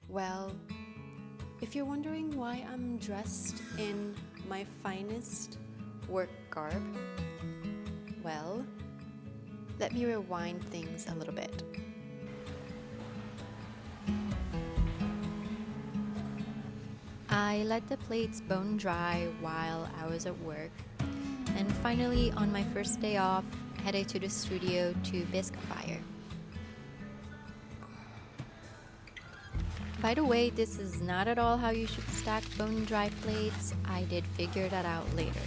Well, if you're wondering why I'm dressed in my finest work garb, well, let me rewind things a little bit. I let the plates bone dry while I was at work, and finally, on my first day off, headed to the studio to bisque fire. By the way, this is not at all how you should stack bone dry plates. I did figure that out later.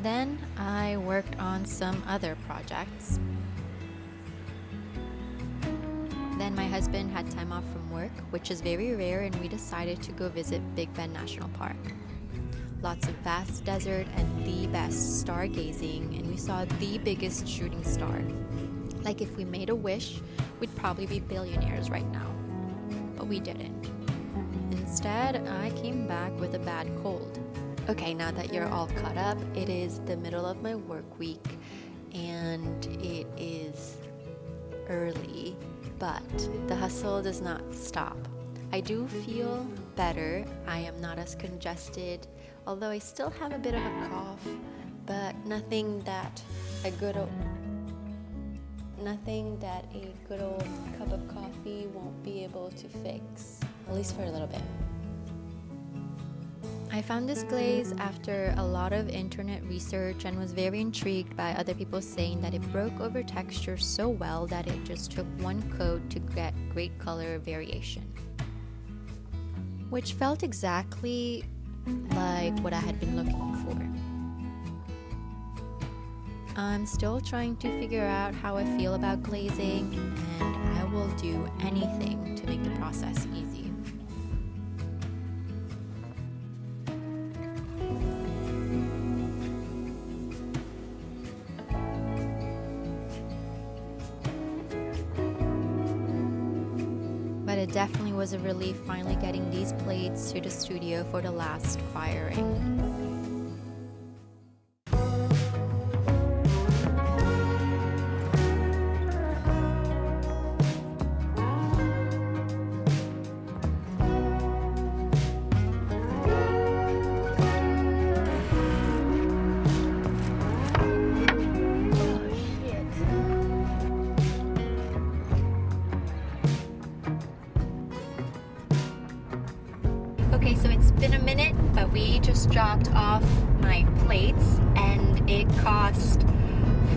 Then I worked on some other projects. Then my husband had time off from work, which is very rare, and we decided to go visit Big Bend National Park. Lots of vast desert and the best stargazing, and we saw the biggest shooting star. Like if we made a wish, we'd probably be billionaires right now. But we didn't. Instead, I came back with a bad cold. Okay, now that you're all caught up, it is the middle of my work week and it is early, but the hustle does not stop. I do feel better. I am not as congested, although I still have a bit of a cough, but nothing that a good old cup of coffee won't be able to fix, at least for a little bit. I found this glaze after a lot of internet research and was very intrigued by other people saying that it broke over texture so well that it just took one coat to get great color variation, which felt exactly like what I had been looking for. I'm still trying to figure out how I feel about glazing, and I will do anything to make the process easy. But it definitely was a relief finally getting these plates to the studio for the last firing. Okay, so it's been a minute, but we just dropped off my plates, and it cost,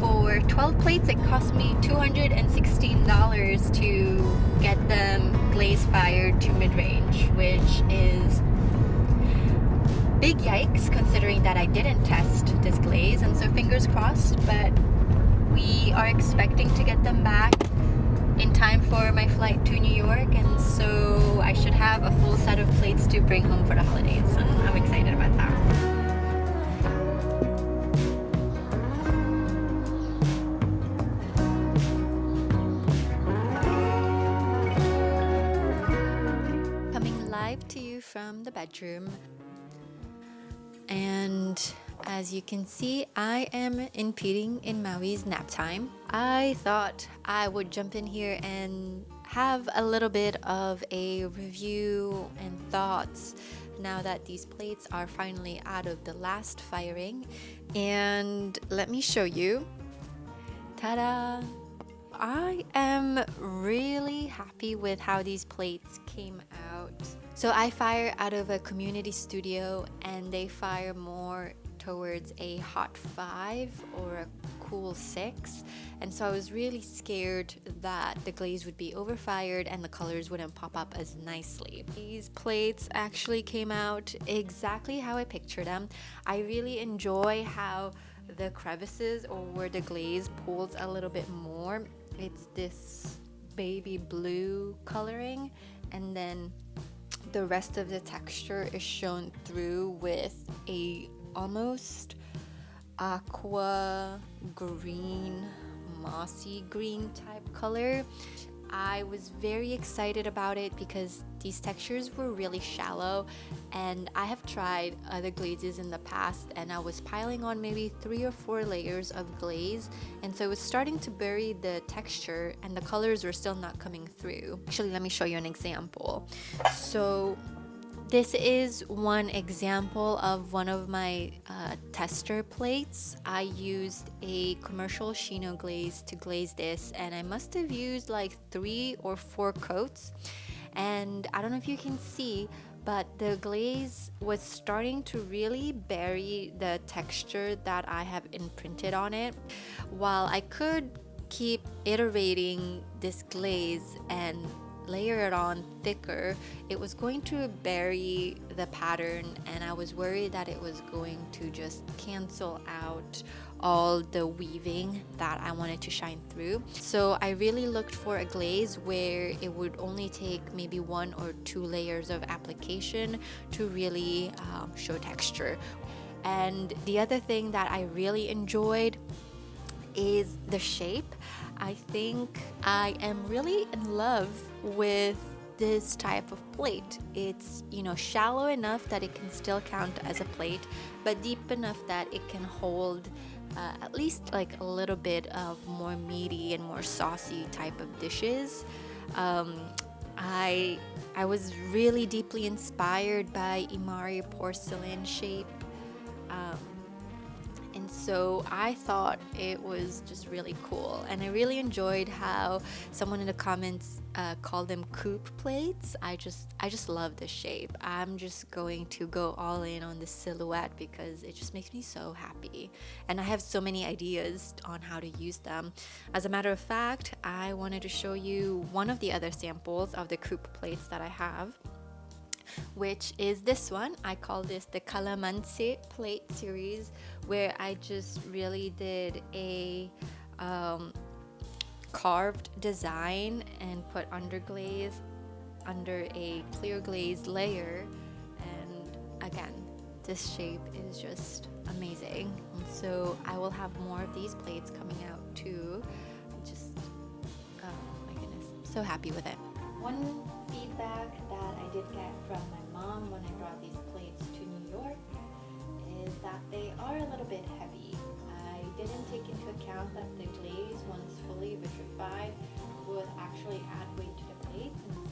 for 12 plates, it cost me $216 to get them glaze fired to mid-range, which is big yikes considering that I didn't test this glaze, and so fingers crossed, but we are expecting to get them back in time for my flight to New York, and so I should have a full set of plates to bring home for the holidays, and I'm excited about that. Coming live to you from the bedroom, and as you can see, I am impeding in Maui's nap time. I thought I would jump in here and have a little bit of a review and thoughts now that these plates are finally out of the last firing. And let me show you. Ta-da! I am really happy with how these plates came out. So I fire out of a community studio, and they fire more towards a hot 5 or a cool 6, and so I was really scared that the glaze would be overfired and the colors wouldn't pop up as nicely. These plates actually came out exactly how I pictured them. I really enjoy how the crevices or where the glaze pulls a little bit more. It's this baby blue coloring, and then the rest of the texture is shown through with a almost aqua green, mossy green type color. I was very excited about it because these textures were really shallow, and I have tried other glazes in the past and I was piling on maybe 3 or 4 layers of glaze, and so it was starting to bury the texture and the colors were still not coming through. Actually, let me show you an example. So this is one example of one of my tester plates. I used a commercial Chino glaze to glaze this, and I must have used like 3 or 4 coats. And I don't know if you can see, but the glaze was starting to really bury the texture that I have imprinted on it. While I could keep iterating this glaze and layer it on thicker, it was going to bury the pattern, and I was worried that it was going to just cancel out all the weaving that I wanted to shine through. So I really looked for a glaze where it would only take maybe 1 or 2 layers of application to really show texture. And the other thing that I really enjoyed is the shape. I think I am really in love with this type of plate. It's, shallow enough that it can still count as a plate, but deep enough that it can hold at least like a little bit of more meaty and more saucy type of dishes. I was really deeply inspired by Imari porcelain shape. And so I thought it was just really cool, and I really enjoyed how someone in the comments called them coupe plates. I just love the shape. I'm just going to go all in on this silhouette because it just makes me so happy, and I have so many ideas on how to use them. As a matter of fact, I wanted to show you one of the other samples of the coupe plates that I have, which is this one. I call this the Calamansi plate series, where I just really did a carved design and put underglaze under a clear glaze layer. And again, this shape is just amazing, and so I will have more of these plates coming out too. Just, oh my goodness, I'm so happy with it. One feedback that I did get from my mom when I brought these plates to New York is that they are a little bit heavy. I didn't take into account that the glaze, once fully vitrified, would actually add weight to the plate, and